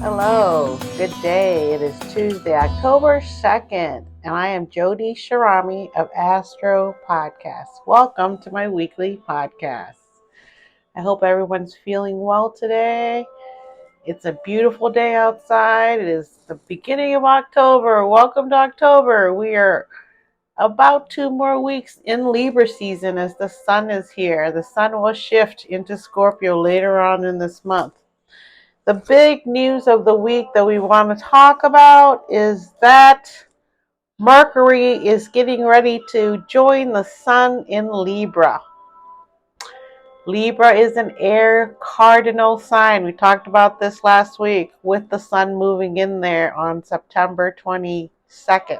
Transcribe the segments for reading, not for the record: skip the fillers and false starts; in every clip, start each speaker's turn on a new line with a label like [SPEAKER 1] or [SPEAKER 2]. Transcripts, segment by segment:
[SPEAKER 1] Hello, good day. It is Tuesday, October 2nd, and I am Jody Shirami of Astro Podcast. Welcome to my weekly podcast. I hope everyone's feeling well today. It's a beautiful day outside. It is the beginning of October. Welcome to October. We are about 2 more weeks in Libra season as the sun is here. The sun will shift into Scorpio later on in this month. The big news of the week that we want to talk about is that Mercury is getting ready to join the sun in Libra. Libra is an air cardinal sign. We talked about this last week with the sun moving in there on September 22nd.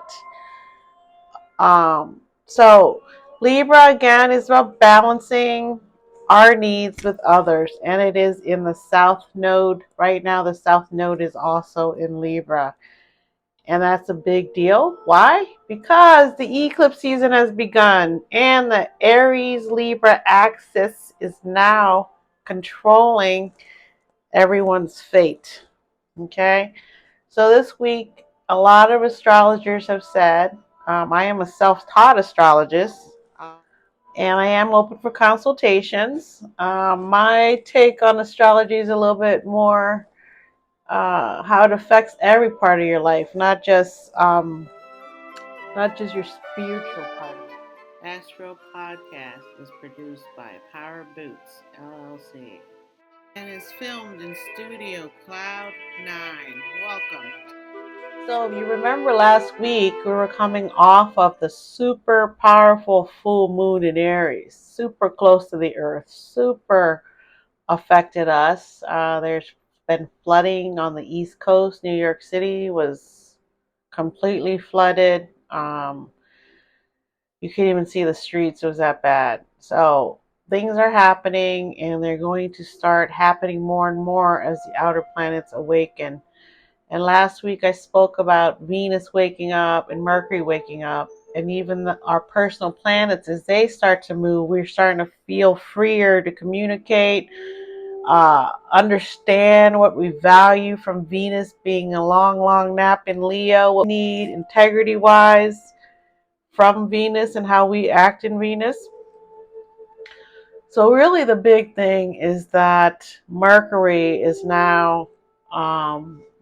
[SPEAKER 1] So Libra again is about balancing our needs with others, and it is in the South Node right now. The South Node is also in Libra, and that's a big deal. Why? Because the eclipse season has begun, and the Aries Libra axis is now controlling everyone's fate. Okay, so this week, a lot of astrologers have said, I am a self-taught astrologist, and I am open for consultations. My take on astrology is a little bit more how it affects every part of your life, not just your spiritual part. Astro Podcast is produced by Power Boots LLC and is filmed in Studio Cloud 9. Welcome. So if you remember last week, we were coming off of the super powerful full moon in Aries, super close to the earth, super affected us. There's been flooding on the East Coast. New York City was completely flooded. You couldn't even see the streets. It was that bad. So things are happening, and they're going to start happening more and more as the outer planets awaken. And last week I spoke about Venus waking up and Mercury waking up, and even our personal planets, as they start to move, we're starting to feel freer to communicate, understand what we value from Venus being a long nap in Leo, what we need integrity-wise from Venus and how we act in Venus. So really the big thing is that Mercury is now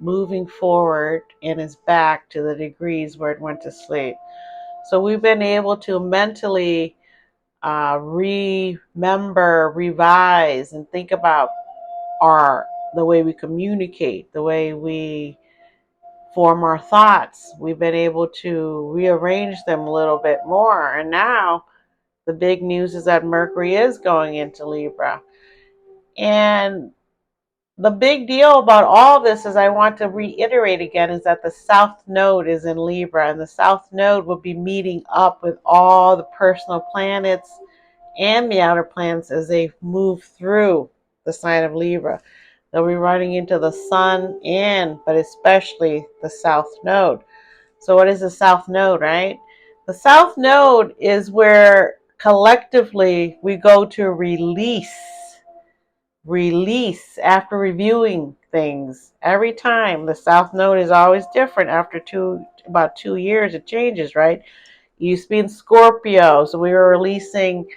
[SPEAKER 1] moving forward and is back to the degrees where it went to sleep. So we've been able to mentally remember, revise, and think about the way we communicate, the way we form our thoughts. We've been able to rearrange them a little bit more. And now the big news is that Mercury is going into Libra. And the big deal about all this is I want to reiterate again is that the South Node is in Libra, and the South Node will be meeting up with all the personal planets and the outer planets as they move through the sign of Libra. They'll be running into the Sun but especially the South Node. So what is the South Node, right? The South Node is where collectively we go to release after reviewing things. Every time the South Node is always different. After about 2 years it changes, right? It used to be in Scorpio, so we were releasing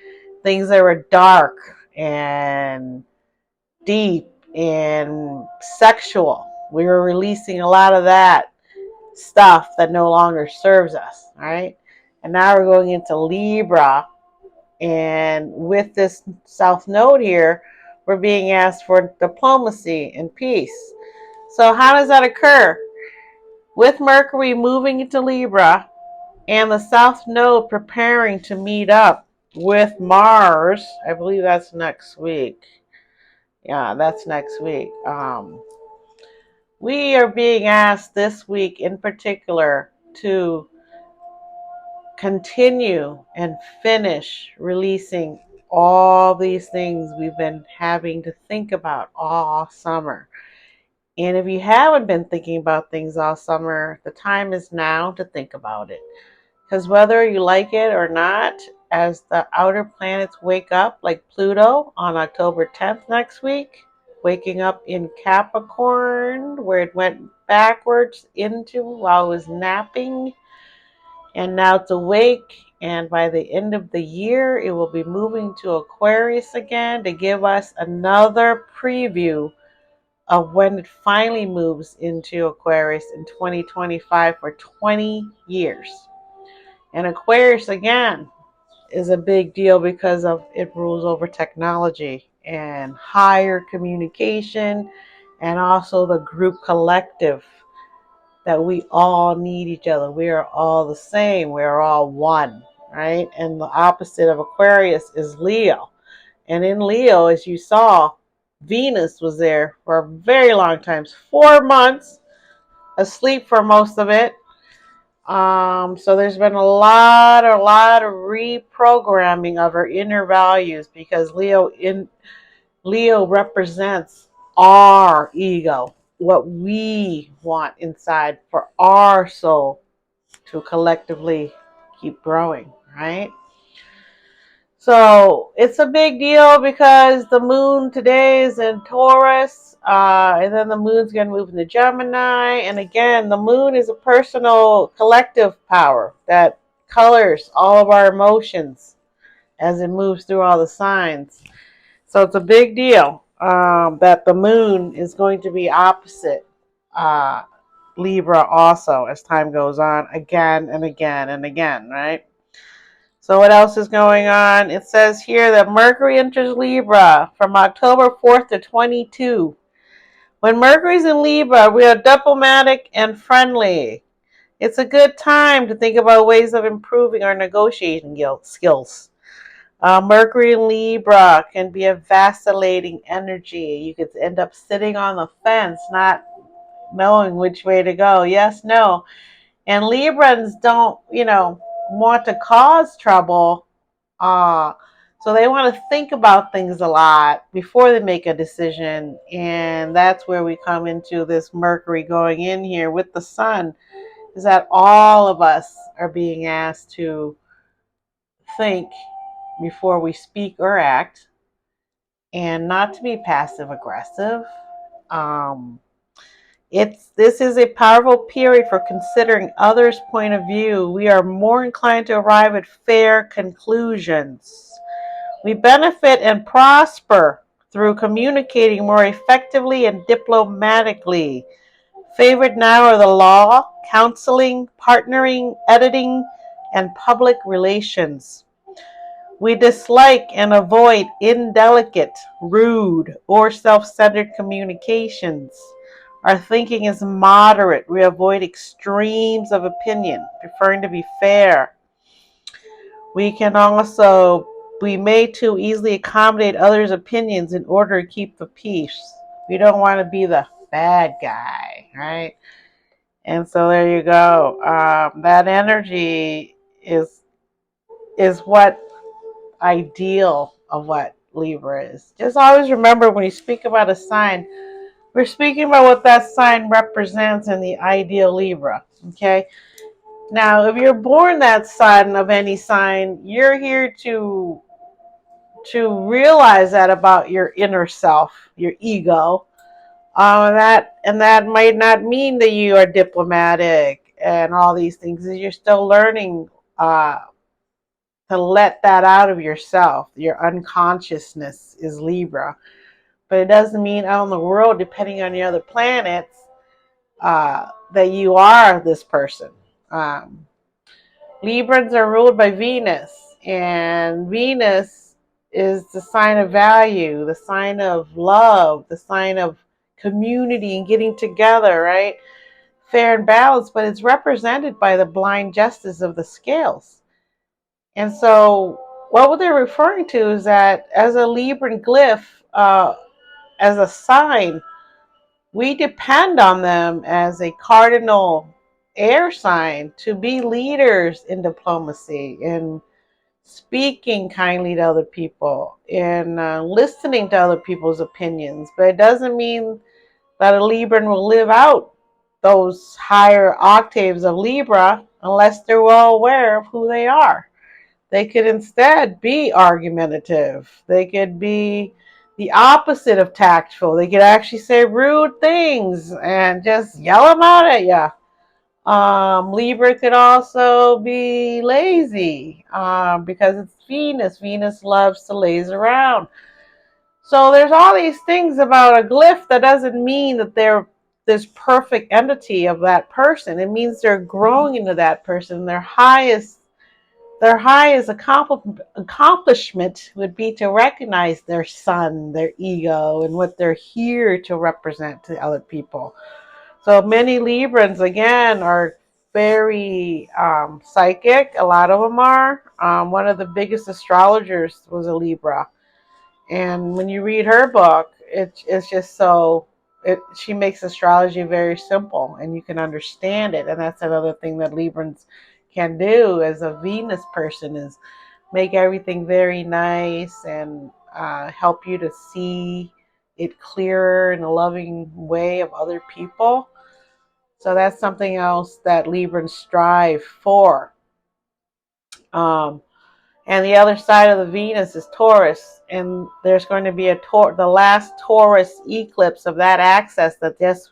[SPEAKER 1] things that were dark and deep and sexual. We were releasing a lot of that stuff that no longer serves us, right? And now we're going into Libra, and with this South Node here, we're being asked for diplomacy and peace. So how does that occur? With Mercury moving into Libra and the South Node preparing to meet up with Mars, I believe that's next week. Yeah, that's next week. We are being asked this week in particular to continue and finish releasing all these things we've been having to think about all summer. And if you haven't been thinking about things all summer, the time is now to think about it. Because whether you like it or not, as the outer planets wake up, like Pluto on October 10th next week, waking up in Capricorn, where it went backwards into while it was napping. And now it's awake. And by the end of the year, it will be moving to Aquarius again to give us another preview of when it finally moves into Aquarius in 2025 for 20 years. And Aquarius, again, is a big deal because of it rules over technology and higher communication and also the group collective that we all need each other. We are all the same. We are all one, right? And the opposite of Aquarius is Leo. And in Leo, as you saw, Venus was there for a very long time, 4 months, asleep for most of it. So there's been a lot of reprogramming of our inner values because Leo represents our ego, what we want inside for our soul to collectively keep growing, right? So it's a big deal because the moon today is in Taurus, and then the moon's going to move into Gemini. And again, the moon is a personal collective power that colors all of our emotions as it moves through all the signs. So it's a big deal that the moon is going to be opposite Libra also as time goes on, again and again and again, right? So what else is going on? It says here that Mercury enters Libra from October 4th to 22. When Mercury's in Libra, we are diplomatic and friendly. It's a good time to think about ways of improving our negotiating skills. Mercury in Libra can be a vacillating energy. You could end up sitting on the fence, not knowing which way to go. Yes, no. And Librans don't, want to cause trouble. So they want to think about things a lot before they make a decision. And that's where we come into this Mercury going in here with the sun, is that all of us are being asked to think before we speak or act and not to be passive aggressive. This is a powerful period for considering others' point of view. We are more inclined to arrive at fair conclusions. We benefit and prosper through communicating more effectively and diplomatically. Favored now are the law, counseling, partnering, editing, and public relations. We dislike and avoid indelicate, rude, or self-centered communications. Our thinking is moderate. We avoid extremes of opinion, preferring to be fair. We may too easily accommodate others' opinions in order to keep the peace. We don't want to be the bad guy, right? And so there you go. That energy is what ideal of what Libra is. Just always remember when you speak about a sign, we're speaking about what that sign represents in the ideal Libra, okay? Now, if you're born that sign of any sign, you're here to realize that about your inner self, your ego. That might not mean that you are diplomatic and all these things. You're still learning to let that out of yourself. Your unconsciousness is Libra. But it doesn't mean out in the world, depending on your other planets, that you are this person. Librans are ruled by Venus, and Venus is the sign of value, the sign of love, the sign of community and getting together, right? Fair and balanced, but it's represented by the blind justice of the scales. And so what they're referring to is that as a Libran glyph, as a sign, we depend on them as a cardinal air sign to be leaders in diplomacy, in speaking kindly to other people, in listening to other people's opinions. But it doesn't mean that a Libran will live out those higher octaves of Libra unless they're well aware of who they are. They could instead be argumentative. They could be the opposite of tactful. They could actually say rude things and just yell them out at you. Libra could also be lazy because it's Venus. Venus loves to laze around. So there's all these things about a glyph that doesn't mean that they're this perfect entity of that person. It means they're growing into that person. Their highest accomplishment would be to recognize their sun, their ego, and what they're here to represent to other people. So many Librans, again, are very psychic. A lot of them are. One of the biggest astrologers was a Libra. And when you read her book, it's just so, she makes astrology very simple and you can understand it. And that's another thing that Librans can do as a Venus person is make everything very nice and help you to see it clearer in a loving way of other people. So that's something else that Librans strive for. Um, and the other side of the Venus is Taurus, and there's going to be the last Taurus eclipse of that axis that just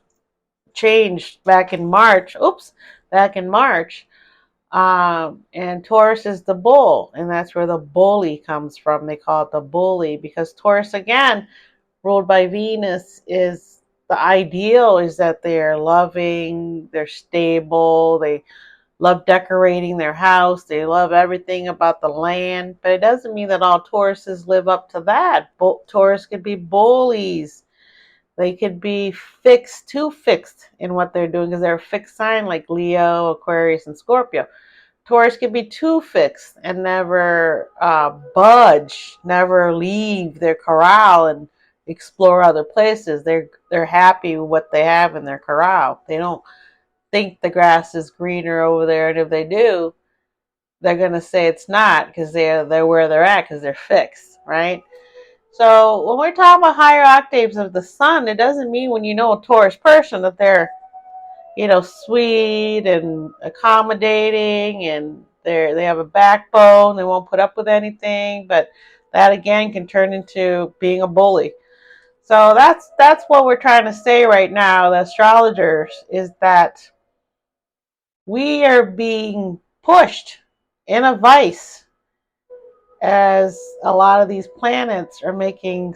[SPEAKER 1] changed back in March. Back in March. And Taurus is the bull, and that's where the bully comes from. They call it the bully because Taurus, again, ruled by Venus, is the ideal is that they're loving, they're stable, they love decorating their house, they love everything about the land. But it doesn't mean that all Tauruses live up to that. Taurus could be bullies. They could be too fixed in what they're doing because they're a fixed sign like Leo, Aquarius, and Scorpio. Taurus can be too fixed and never budge, never leave their corral and explore other places. They're happy with what they have in their corral. They don't think the grass is greener over there, and if they do, they're gonna say it's not because they're where they're at because they're fixed, right? So when we're talking about higher octaves of the sun, it doesn't mean when you know a Taurus person that they're sweet and accommodating and they have a backbone, they won't put up with anything, but that again can turn into being a bully. So that's what we're trying to say right now, the astrologers, is that we are being pushed in a vice as a lot of these planets are making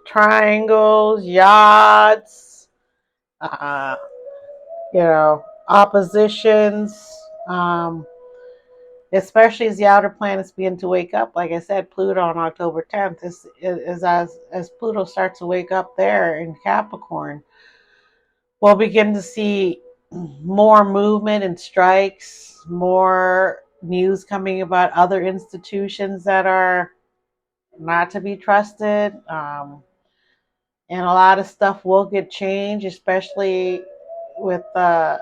[SPEAKER 1] triangles, yachts, uh, oppositions, especially as the outer planets begin to wake up. Like I said, Pluto on October 10th is as Pluto starts to wake up there in Capricorn, we'll begin to see more movement and strikes, more news coming about other institutions that are not to be trusted. And a lot of stuff will get changed, especially with the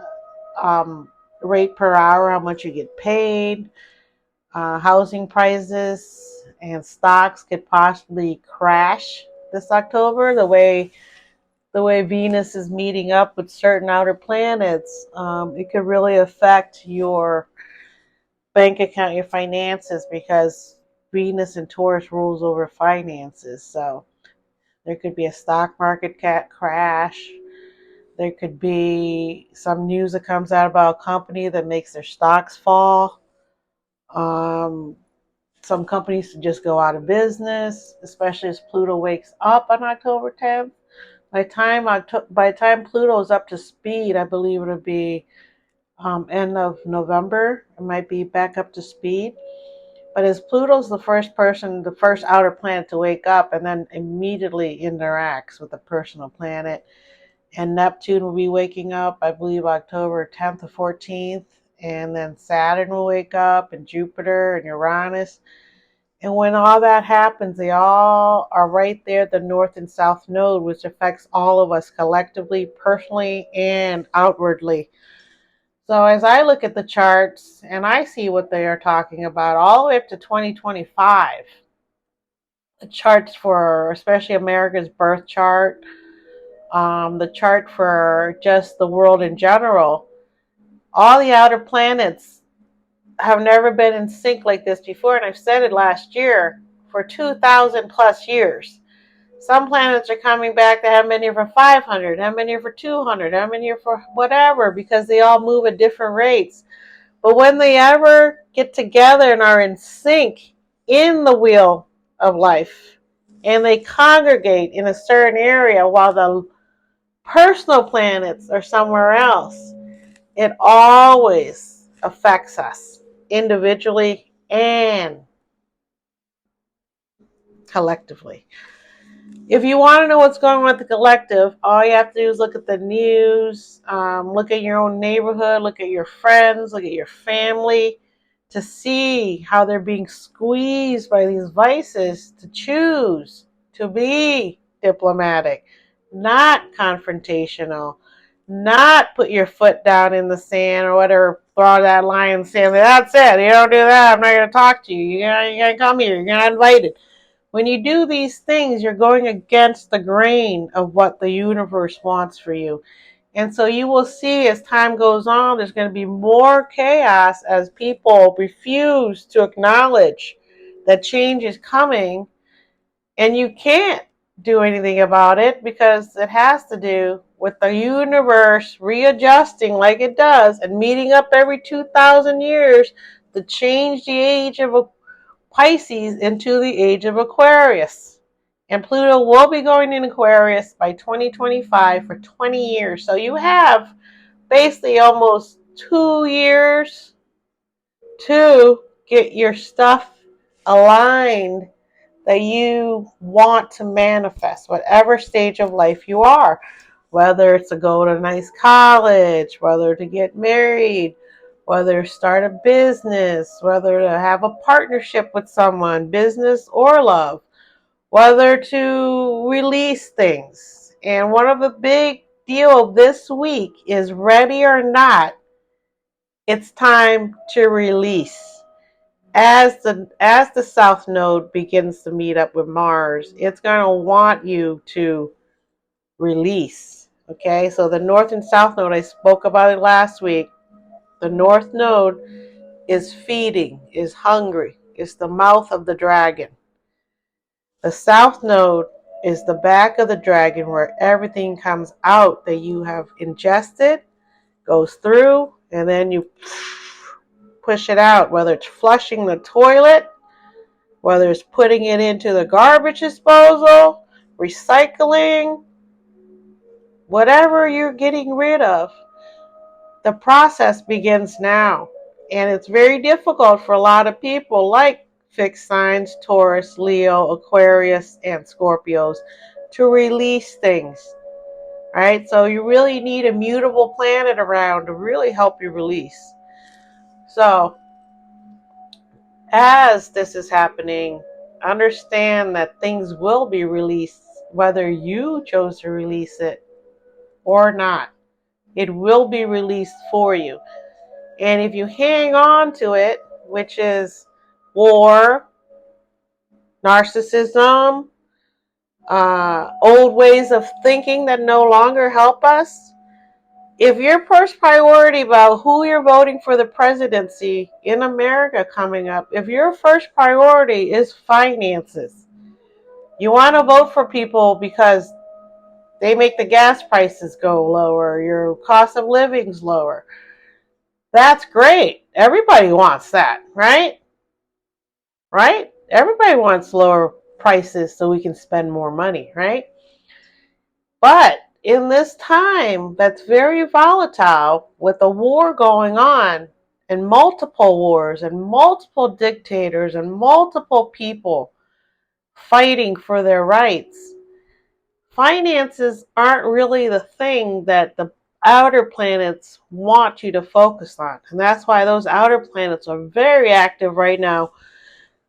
[SPEAKER 1] rate per hour, how much you get paid. Housing prices and stocks could possibly crash this October. The way Venus is meeting up with certain outer planets, it could really affect your bank account, your finances, because Venus and Taurus rules over finances. So there could be a stock market crash. There could be some news that comes out about a company that makes their stocks fall. Some companies just go out of business, especially as Pluto wakes up on October 10th. By the time Pluto is up to speed, I believe it'll be end of November. It might be back up to speed. But as Pluto's the first outer planet to wake up and then immediately interacts with a personal planet. And Neptune will be waking up, I believe, October 10th to 14th. And then Saturn will wake up, and Jupiter and Uranus. And when all that happens, they all are right there at the North and South Node, which affects all of us collectively, personally, and outwardly. So as I look at the charts and I see what they are talking about all the way up to 2025, the charts for especially America's birth chart, the chart for just the world in general, all the outer planets have never been in sync like this before. And I've said it last year, for 2,000 plus years. Some planets are coming back that have been here for 500, have been here for 200, have been here for whatever, because they all move at different rates. But when they ever get together and are in sync in the wheel of life, and they congregate in a certain area while the personal planets are somewhere else, it always affects us individually and collectively. If you want to know what's going on with the collective, all you have to do is look at the news, look at your own neighborhood, look at your friends, look at your family, to see how they're being squeezed by these vices to choose to be diplomatic, not confrontational, not put your foot down in the sand or whatever, throw that line and say, that's it, you don't do that, I'm not going to talk to you, you're going to come here, you're not invited. When you do these things, you're going against the grain of what the universe wants for you. And so you will see as time goes on, there's going to be more chaos as people refuse to acknowledge that change is coming. And you can't do anything about it because it has to do with the universe readjusting like it does and meeting up every 2,000 years to change the age of Pisces into the age of Aquarius. And Pluto will be going in Aquarius by 2025 for 20 years. So you have basically almost 2 years to get your stuff aligned that you want to manifest, whatever stage of life you are. Whether it's to go to a nice college, whether to get married, whether to start a business, whether to have a partnership with someone, business or love, whether to release things. And one of the big deal this week is ready or not, it's time to release. As the South Node begins to meet up with Mars, it's going to want you to release. Okay, so the North and South Node, I spoke about it last week. The North Node is feeding, is hungry, is the mouth of the dragon. The South Node is the back of the dragon where everything comes out that you have ingested, goes through, and then you push it out, whether it's flushing the toilet, whether it's putting it into the garbage disposal, recycling, whatever you're getting rid of. The process begins now. And it's very difficult for a lot of people like fixed signs, Taurus, Leo, Aquarius, and Scorpios to release things. Right? So you really need a mutable planet around to really help you release. So as this is happening, understand that things will be released whether you chose to release it or not. It will be released for you. And if you hang on to it, which is war, narcissism, old ways of thinking that no longer help us, if your first priority about who you're voting for the presidency in America coming up, if your first priority is finances, you want to vote for people because they make the gas prices go lower, your cost of living's lower. That's great. Everybody wants that, right? Right? Everybody wants lower prices so we can spend more money, right? But in this time that's very volatile with a war going on and multiple wars and multiple dictators and multiple people fighting for their rights, finances aren't really the thing that the outer planets want you to focus on. And that's why those outer planets are very active right now,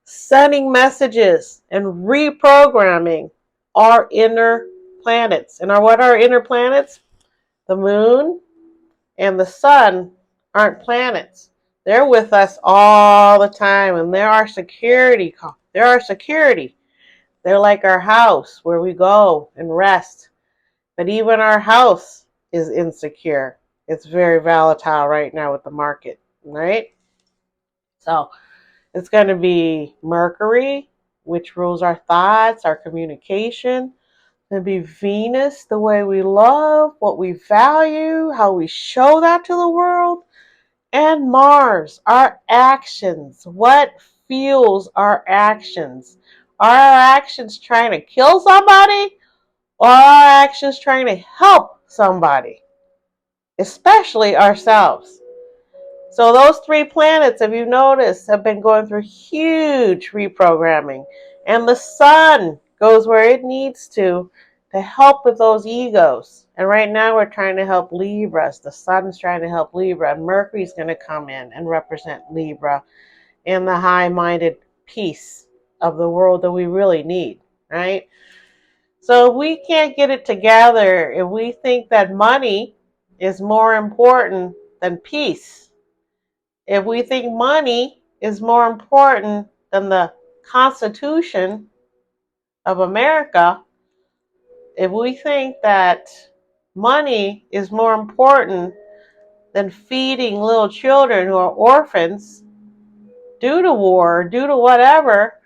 [SPEAKER 1] sending messages and reprogramming our inner planets. And what are inner planets? The moon and the sun aren't planets. They're with us all the time, and they're our security. They're our security. They're like our house where we go and rest. But even our house is insecure. It's very volatile right now with the market, right? So it's going to be Mercury, which rules our thoughts, our communication. It'd be Venus, the way we love, what we value, how we show that to the world. And Mars, our actions. What fuels our actions? Are our actions trying to kill somebody? Or are our actions trying to help somebody? Especially ourselves. So those three planets, if you notice, have been going through huge reprogramming. And the sun goes where it needs to help with those egos. And right now we're trying to help Libras. The sun's trying to help Libra. And Mercury's going to come in and represent Libra in the high-minded peace of the world that we really need, right? So if we can't get it together, if we think that money is more important than peace, if we think money is more important than the Constitution of America, if we think that money is more important than feeding little children who are orphans due to war, due to whatever,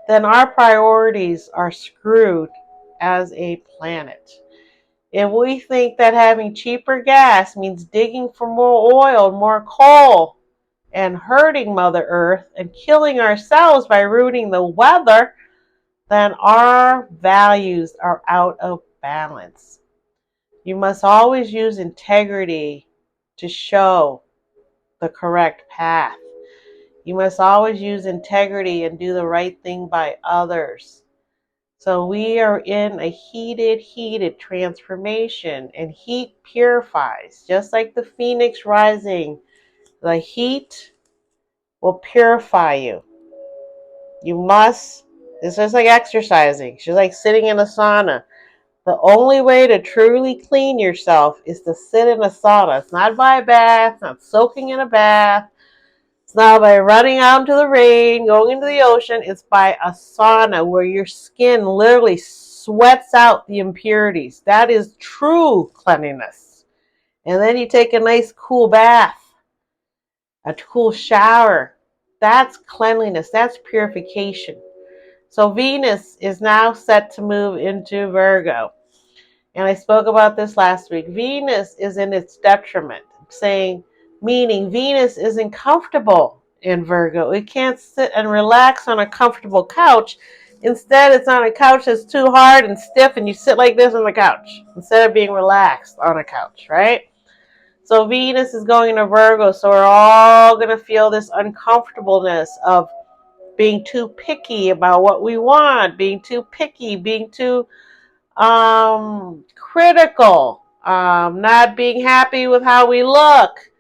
[SPEAKER 1] then our priorities are screwed as a planet. If we think that having cheaper gas means digging for more oil, more coal, and hurting Mother Earth and killing ourselves by ruining the weather, then our values are out of balance. You must always use integrity to show the correct path. You must always use integrity and do the right thing by others. So we are in a heated transformation, and heat purifies. Just like the phoenix rising, the heat will purify you. You must, it's just like exercising. It's just like sitting in a sauna. The only way to truly clean yourself is to sit in a sauna. It's not by a bath, not soaking in a bath. It's not by running out into the rain, going into the ocean. It's by a sauna where your skin literally sweats out the impurities. That is true cleanliness. And then you take a nice cool bath, a cool shower. That's cleanliness. That's purification. So Venus is now set to move into Virgo. And I spoke about this last week. Venus is in its detriment, meaning Venus isn't comfortable in Virgo. It can't sit and relax on a comfortable couch. Instead, it's on a couch that's too hard and stiff, and you sit like this on the couch instead of being relaxed on a couch, right? So Venus is going into Virgo, so we're all going to feel this uncomfortableness of being too picky about what we want, being too picky, being too critical, not being happy with how we look,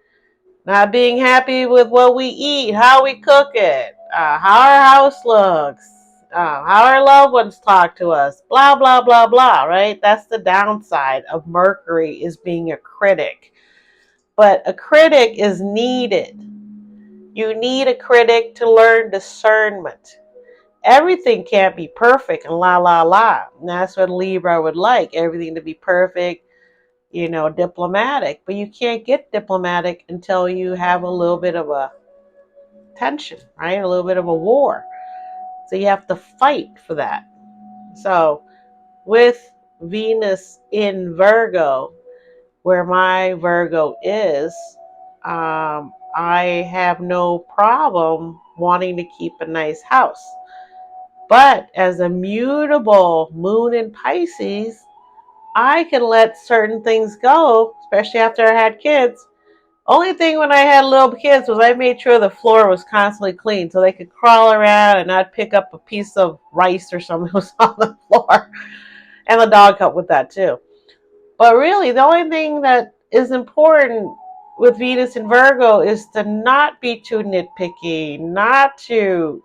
[SPEAKER 1] not being happy with what we eat, how we cook it, how our house looks, how our loved ones talk to us, blah, blah, blah, blah, right? That's the downside of Mercury, is being a critic. But a critic is needed. You need a critic to learn discernment. Everything can't be perfect and la la la. And that's what Libra would like, everything to be perfect, diplomatic. But you can't get diplomatic until you have a little bit of a tension, right? A little bit of a war. So you have to fight for that. So with Venus in Virgo, where my Virgo is, I have no problem wanting to keep a nice house. But as a mutable moon in Pisces, I can let certain things go, especially after I had kids. Only thing when I had little kids was I made sure the floor was constantly clean so they could crawl around and not pick up a piece of rice or something that was on the floor. And the dog helped with that too. But really, the only thing that is important with Venus in Virgo is to not be too nitpicky, not to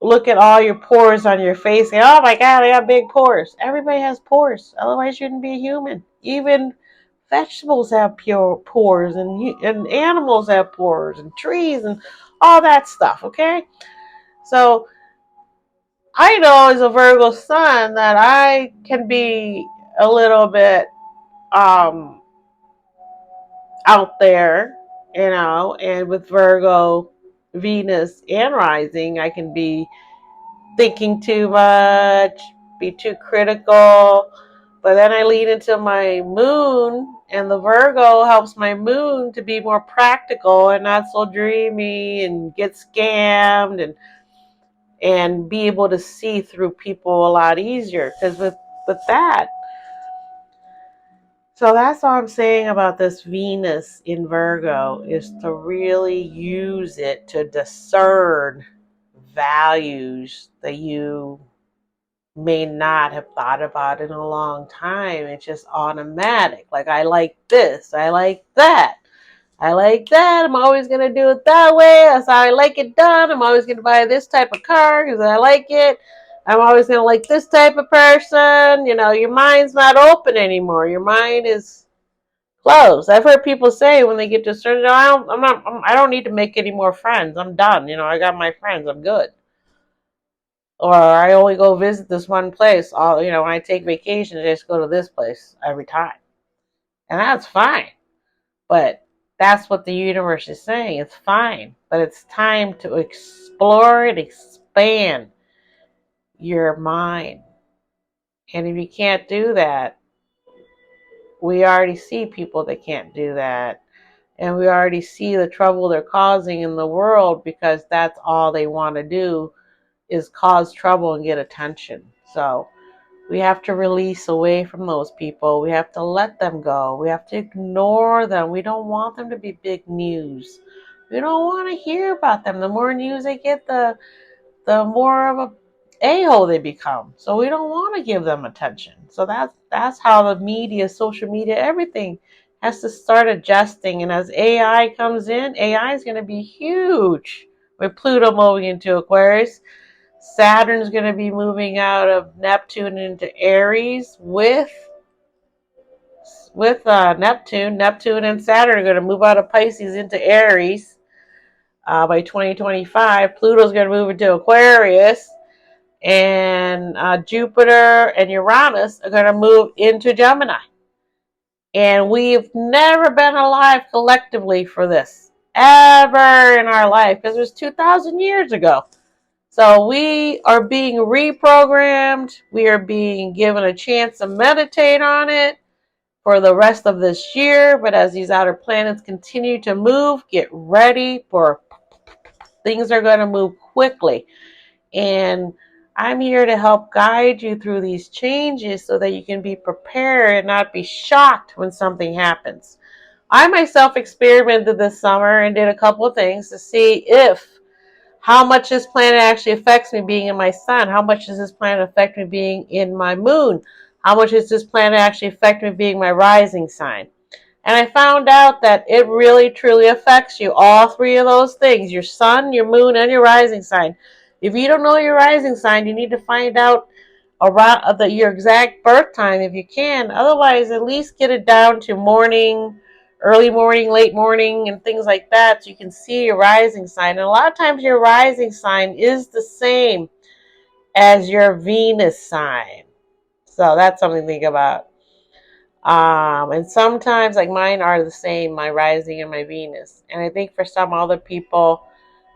[SPEAKER 1] look at all your pores on your face and, oh my God, I got big pores. Everybody has pores. Otherwise, you wouldn't be a human. Even vegetables have pure pores, and animals have pores, and trees, and all that stuff, okay? So I know as a Virgo sun that I can be a little bit out there, and with Virgo, Venus, and rising, I can be thinking too much, be too critical. But then I lean into my moon, and the Virgo helps my moon to be more practical and not so dreamy and get scammed and be able to see through people a lot easier. Because with that, so that's all I'm saying about this Venus in Virgo is to really use it to discern values that you may not have thought about in a long time. It's just automatic. Like, I like this, I like that, I like that. I'm always going to do it that way. That's how I like it done. I'm always going to buy this type of car because I like it. I'm always going to like this type of person. You know, your mind's not open anymore. Your mind is closed. I've heard people say when they get discerning, I don't need to make any more friends. I'm done. You know, I got my friends. I'm good. Or I only go visit this one place. All, you know, when I take vacations, I just go to this place every time. And that's fine. But that's what the universe is saying. It's fine. But it's time to explore and expand your mind. And if you can't do that, we already see people that can't do that. And we already see the trouble they're causing in the world because that's all they want to do is cause trouble and get attention. So we have to release away from those people. We have to let them go. We have to ignore them. We don't want them to be big news. We don't want to hear about them. The more news they get, the more of a a-hole they become. So we don't want to give them attention. So that's how the media, social media, everything has to start adjusting. And as AI comes in, AI is going to be huge. With Pluto moving into Aquarius, Saturn's going to be moving out of Neptune into Aries with Neptune. Neptune and Saturn are going to move out of Pisces into Aries by 2025. Pluto's going to move into Aquarius, and Jupiter and Uranus are going to move into Gemini. And we've never been alive collectively for this ever in our life because it was 2,000 years ago. So we are being reprogrammed. We are being given a chance to meditate on it for the rest of this year. But as these outer planets continue to move, get ready for things are going to move quickly. And I'm here to help guide you through these changes so that you can be prepared and not be shocked when something happens. I myself experimented this summer and did a couple of things to see if how much this planet actually affects me being in my sun. How much does this planet affect me being in my moon? How much does this planet actually affect me being my rising sign? And I found out that it really truly affects you. All three of those things, your sun, your moon, and your rising sign. If you don't know your rising sign, you need to find out around your exact birth time if you can. Otherwise, at least get it down to morning, early morning, late morning, and things like that so you can see your rising sign. And a lot of times your rising sign is the same as your Venus sign. So that's something to think about. And sometimes, like, mine are the same, my rising and my Venus. And I think for some other people,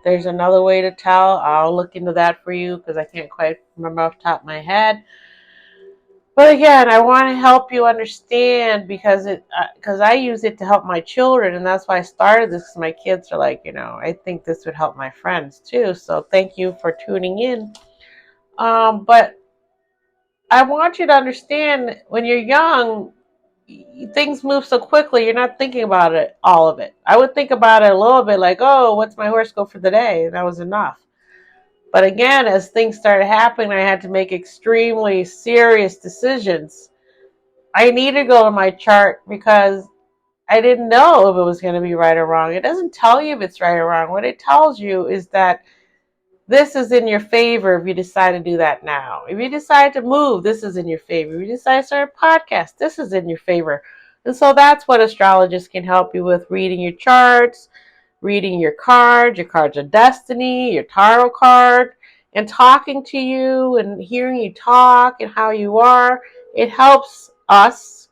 [SPEAKER 1] there's another way to tell. I'll look into that for you because I can't quite remember off the top of my head. But again, I want to help you understand because I use it to help my children, and that's why I started this. Because my kids are like, I think this would help my friends too. So thank you for tuning in. But I want you to understand when you're young, things move so quickly. You're not thinking about it, all of it. I would think about it a little bit, like, oh, what's my horoscope for the day? And that was enough. But again, as things started happening, I had to make extremely serious decisions. I need to go to my chart because I didn't know if it was going to be right or wrong. It doesn't tell you if it's right or wrong. What it tells you is that this is in your favor if you decide to do that now. If you decide to move, this is in your favor. If you decide to start a podcast, this is in your favor. And so that's what astrologists can help you with: reading your charts, reading your cards of destiny, your tarot card, and talking to you and hearing you talk and how you are. It helps us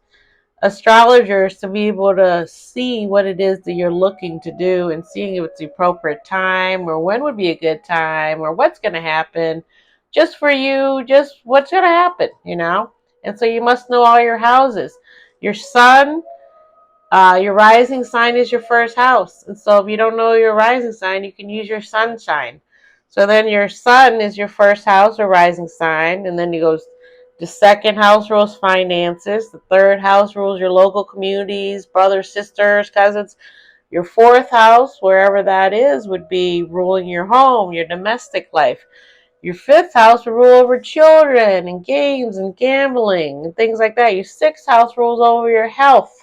[SPEAKER 1] astrologers to be able to see what it is that you're looking to do and seeing if it's the appropriate time or when would be a good time or what's going to happen just for you, just what's going to happen, you know? And so you must know all your houses. Your sun, your rising sign is your first house. And so if you don't know your rising sign, you can use your sunshine. So then your sun is your first house or rising sign. And then you go, the second house rules finances. The third house rules your local communities, brothers, sisters, cousins. Your fourth house, wherever that is, would be ruling your home, your domestic life. Your fifth house will rule over children and games and gambling and things like that. Your sixth house rules over your health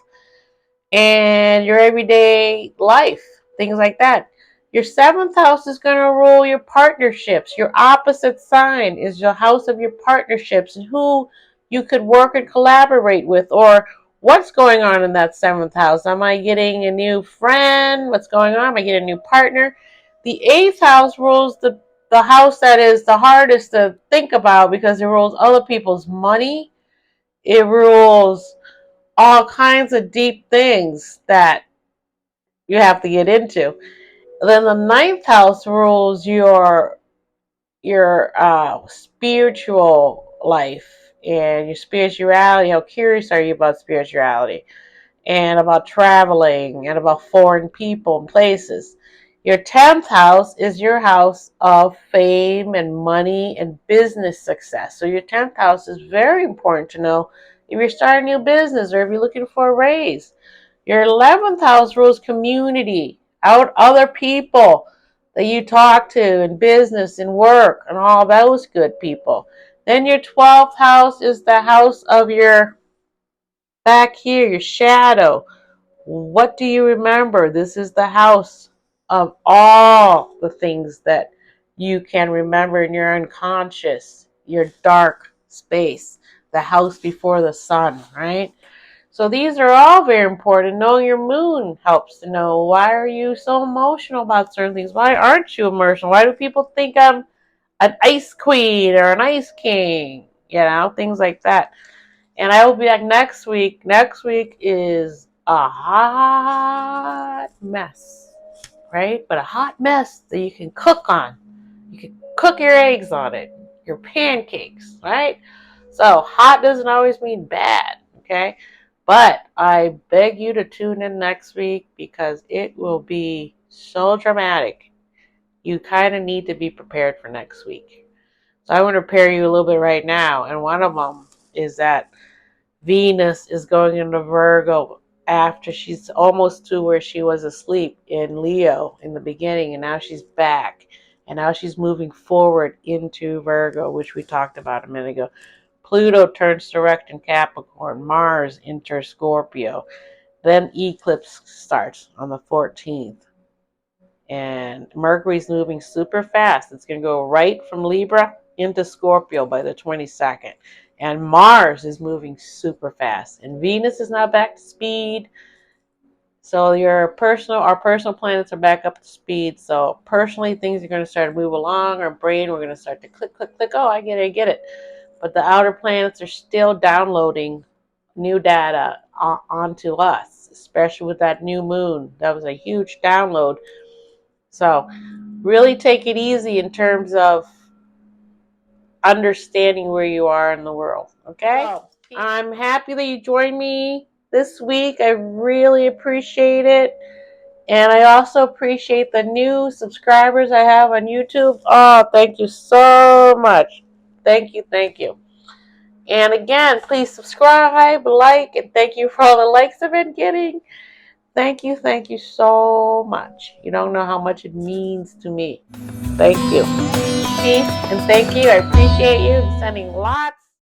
[SPEAKER 1] and your everyday life, things like that. Your seventh house is going to rule your partnerships. Your opposite sign is your house of your partnerships and who you could work and collaborate with, or what's going on in that seventh house. Am I getting a new friend? What's going on? Am I getting a new partner? The eighth house rules the house that is the hardest to think about because it rules other people's money. It rules all kinds of deep things that you have to get into. Then the ninth house rules your spiritual life and your spirituality. How curious are you about spirituality and about traveling and about foreign people and places? Your 10th house is your house of fame and money and business success. So your 10th house is very important to know if you're starting a new business or if you're looking for a raise. Your 11th house rules community, out other people that you talk to in business and work and all those good people. Then your 12th house is the house of your back here, your shadow. What do you remember? This is the house of all the things that you can remember in your unconscious, your dark space, the house before the sun, right? So these are all very important. Knowing your moon helps to know, why are you so emotional about certain things? Why aren't you emotional? Why do people think I'm an ice queen or an ice king? You know, things like that. And I will be back next week. Next week is a hot mess, right? But a hot mess that you can cook on. You can cook your eggs on it, your pancakes, right? So hot doesn't always mean bad, okay? But I beg you to tune in next week because it will be so dramatic. You kind of need to be prepared for next week. So I want to prepare you a little bit right now. And one of them is that Venus is going into Virgo after she's almost to where she was asleep in Leo in the beginning, and now she's back. And now she's moving forward into Virgo, which we talked about a minute ago. Pluto turns direct in Capricorn. Mars enters Scorpio. Then eclipse starts on the 14th. And Mercury's moving super fast. It's going to go right from Libra into Scorpio by the 22nd. And Mars is moving super fast. And Venus is now back to speed. So our personal planets are back up to speed. So personally, things are going to start to move along. Our brain, we're going to start to click, click, click. Oh, I get it. But the outer planets are still downloading new data onto us, especially with that new moon. That was a huge download. So really take it easy in terms of understanding where you are in the world, okay? So, I'm happy that you joined me this week. I really appreciate it. And I also appreciate the new subscribers I have on YouTube. Oh, thank you so much. Thank you, thank you. And again, please subscribe, like, and thank you for all the likes I've been getting. Thank you so much. You don't know how much it means to me. Thank you. Peace and thank you. I appreciate you. I'm sending lots